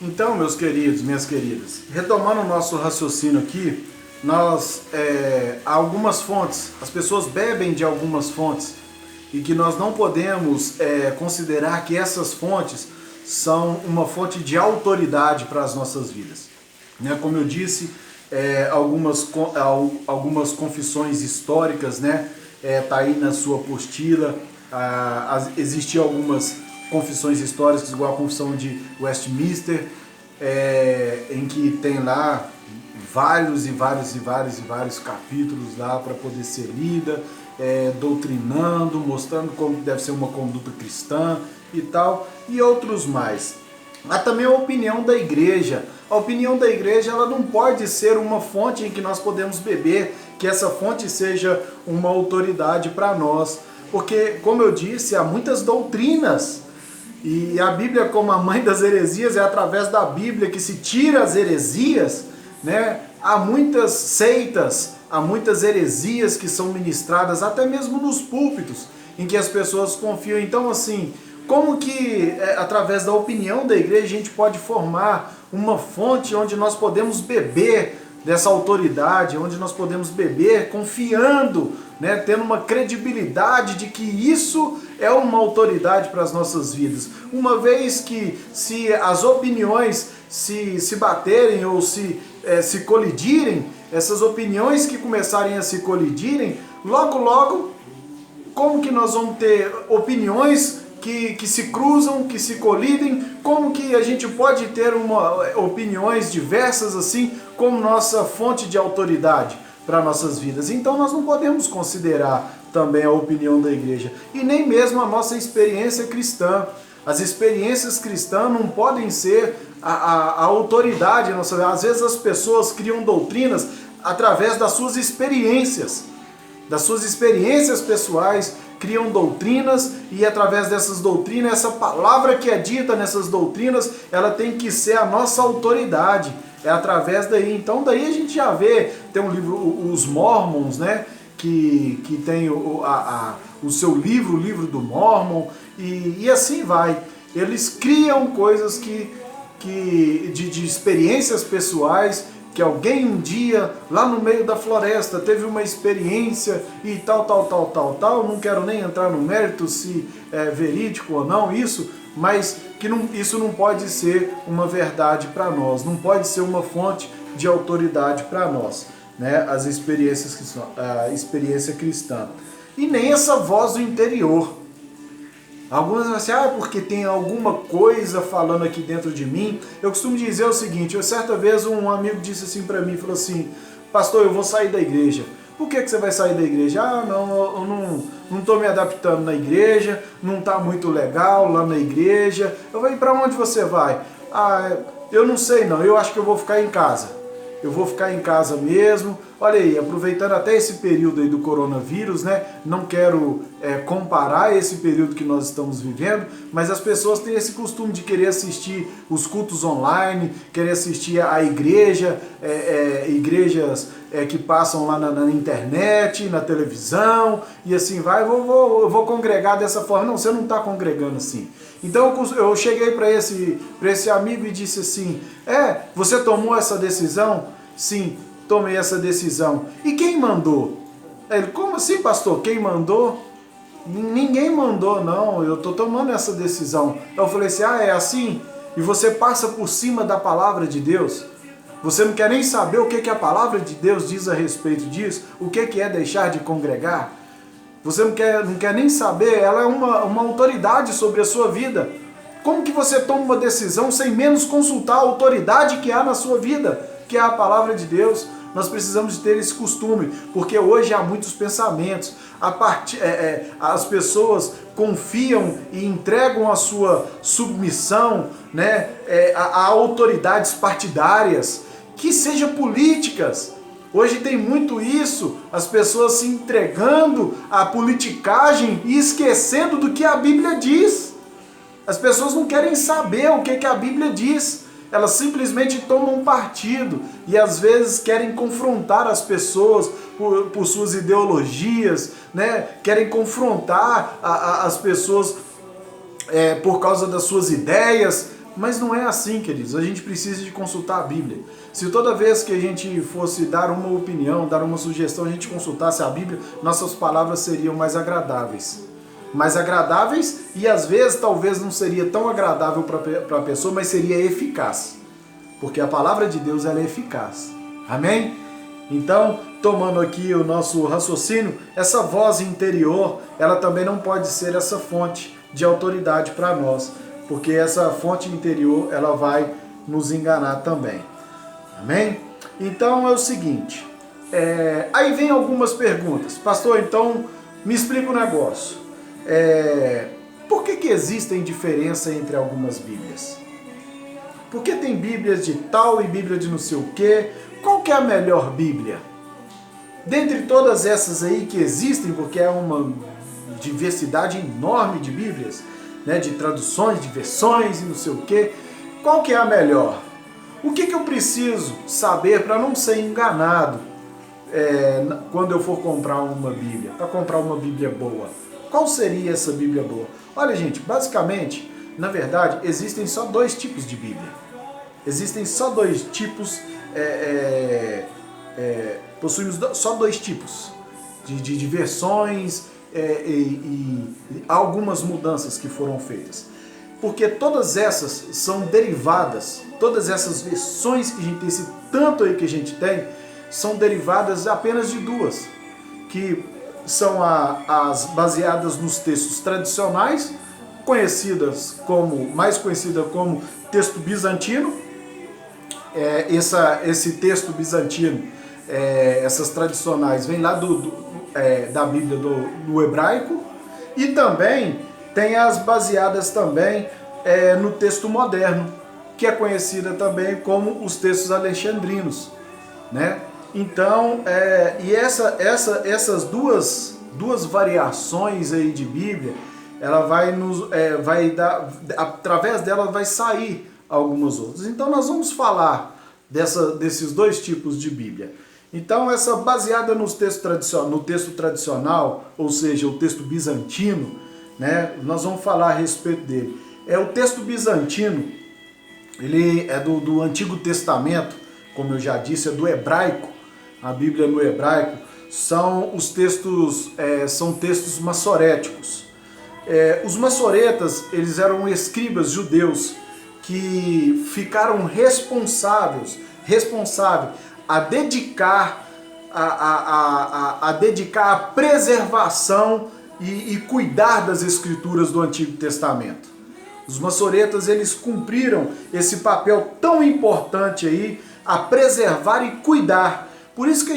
Então, meus queridos, minhas queridas, retomando o nosso raciocínio aqui, há algumas fontes, as pessoas bebem de algumas fontes e que nós não podemos considerar que essas fontes são uma fonte de autoridade para as nossas vidas. Né? Como eu disse, algumas confissões históricas, né? Tá aí na sua apostila, existiam algumas confissões históricas, igual a confissão de Westminster, em que tem lá vários capítulos lá para poder ser lida, doutrinando, mostrando como deve ser uma conduta cristã e tal, e outros mais. Há também a opinião da igreja. A opinião da igreja, ela não pode ser uma fonte em que nós podemos beber, que essa fonte seja uma autoridade para nós. Porque, como eu disse, há muitas doutrinas. E a Bíblia, como a mãe das heresias, é através da Bíblia que se tira as heresias, né? Há muitas seitas, há muitas heresias que são ministradas, até mesmo nos púlpitos, em que as pessoas confiam. Então, assim, como que, através da opinião da igreja, a gente pode formar uma fonte onde nós podemos beber dessa autoridade, onde nós podemos beber confiando, né, tendo uma credibilidade de que isso é uma autoridade para as nossas vidas. Uma vez que, se as opiniões se baterem ou se colidirem, essas opiniões que começarem a se colidirem, logo, como que nós vamos ter opiniões que se cruzam, que se colidem? Como que a gente pode ter opiniões diversas assim como nossa fonte de autoridade para nossas vidas? Então nós não podemos considerar também a opinião da igreja e nem mesmo a nossa experiência cristã. As experiências cristãs não podem ser a autoridade. Às vezes as pessoas criam doutrinas através das suas experiências pessoais, criam doutrinas, e através dessas doutrinas, essa palavra que é dita nessas doutrinas, ela tem que ser a nossa autoridade. É através daí. Então daí a gente já vê, tem um livro, os Mormons, né? Que tem o seu livro, o livro do Mormon, e assim vai. Eles criam coisas de experiências pessoais, que alguém um dia, lá no meio da floresta, teve uma experiência e tal, não quero nem entrar no mérito se é verídico ou não isso, mas que isso não pode ser uma verdade para nós, não pode ser uma fonte de autoridade para nós, né? As experiências que são, a experiência cristã. E nem essa voz do interior. Algumas vão assim, porque tem alguma coisa falando aqui dentro de mim. Eu costumo dizer o seguinte, certa vez um amigo disse assim para mim, falou assim: pastor, eu vou sair da igreja. Por que você vai sair da igreja? Eu não estou me adaptando na igreja, não está muito legal lá na igreja. Eu falei, para onde você vai? Eu não sei não, eu acho que eu vou ficar em casa. Eu vou ficar em casa mesmo. Olha aí, aproveitando até esse período aí do coronavírus, né? Não quero comparar esse período que nós estamos vivendo, mas as pessoas têm esse costume de querer assistir os cultos online, querer assistir a igreja, igrejas que passam lá na internet, na televisão, e assim vai, eu vou congregar dessa forma. Não, você não está congregando assim. Então eu cheguei para esse amigo e disse assim, você tomou essa decisão? Sim, tomei essa decisão. E quem mandou? Ele, como assim, pastor? Quem mandou? Ninguém mandou, não, eu estou tomando essa decisão. Eu falei assim, é assim? E você passa por cima da palavra de Deus? Você não quer nem saber o que a palavra de Deus diz a respeito disso? O que é deixar de congregar? Você não quer nem saber, ela é uma autoridade sobre a sua vida. Como que você toma uma decisão sem menos consultar a autoridade que há na sua vida, que é a palavra de Deus? Nós precisamos de ter esse costume, porque hoje há muitos pensamentos. As pessoas confiam e entregam a sua submissão, né, a autoridades partidárias, que sejam políticas. Hoje tem muito isso, as pessoas se entregando à politicagem e esquecendo do que a Bíblia diz. As pessoas não querem saber o que a Bíblia diz. Elas simplesmente tomam partido e às vezes querem confrontar as pessoas por suas ideologias, né? Querem confrontar as pessoas por causa das suas ideias. Mas não é assim, queridos. A gente precisa de consultar a Bíblia. Se toda vez que a gente fosse dar uma opinião, dar uma sugestão, a gente consultasse a Bíblia, nossas palavras seriam mais agradáveis. Mais agradáveis e às vezes talvez não seria tão agradável para a pessoa, mas seria eficaz. Porque a palavra de Deus ela é eficaz. Amém? Então, tomando aqui o nosso raciocínio, essa voz interior, ela também não pode ser essa fonte de autoridade para nós, porque essa fonte interior, ela vai nos enganar também. Amém? Então é o seguinte, aí vem algumas perguntas. Pastor, então me explica um negócio. Por que existem diferença entre algumas Bíblias? Por que tem Bíblias de tal e Bíblia de não sei o quê? Qual que é a melhor Bíblia? Dentre todas essas aí que existem, porque é uma diversidade enorme de Bíblias, né, de traduções, de versões e não sei o quê, qual que é a melhor? O que eu preciso saber para não ser enganado quando eu for comprar uma Bíblia, para comprar uma Bíblia boa? Qual seria essa Bíblia boa? Olha, gente, basicamente, na verdade, existem só dois tipos de Bíblia. Existem só dois tipos, possuímos só dois tipos de versões e algumas mudanças que foram feitas. Porque todas essas são derivadas, todas essas versões que a gente tem, esse tanto aí que a gente tem, são derivadas apenas de duas, que são as baseadas nos textos tradicionais, mais conhecida como texto bizantino. Esse texto bizantino, essas tradicionais, vem lá da Bíblia do hebraico, e também tem as baseadas também no texto moderno, que é conhecida também como os textos alexandrinos, né? Então, essas duas variações aí de Bíblia, ela vai dar, através dela vai sair algumas outras. Então nós vamos falar desses dois tipos de Bíblia. Então essa baseada no texto tradicional, ou seja, o texto bizantino, né? Nós vamos falar a respeito dele. O texto bizantino, ele é do Antigo Testamento, como eu já disse, é do hebraico. A Bíblia no hebraico são textos massoréticos. Os massoretas, eles eram escribas judeus que ficaram responsáveis a dedicar a preservação e cuidar das escrituras do Antigo Testamento. Os massoretas, eles cumpriram esse papel tão importante aí, a preservar e cuidar. Por isso que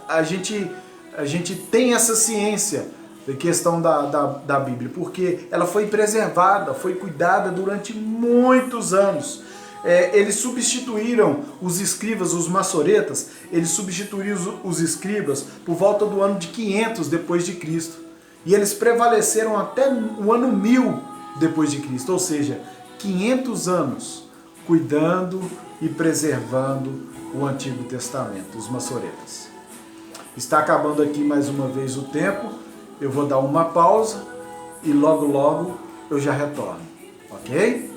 a gente tem essa ciência da questão da Bíblia, porque ela foi preservada, foi cuidada durante muitos anos. Eles substituíram os escribas, os massoretas, eles substituíram os escribas por volta do ano de 500 depois de Cristo. E eles prevaleceram até o ano 1000 depois de Cristo, ou seja, 500 anos cuidando e preservando o Antigo Testamento, os massoretas. Está acabando aqui mais uma vez o tempo, eu vou dar uma pausa e logo eu já retorno, ok?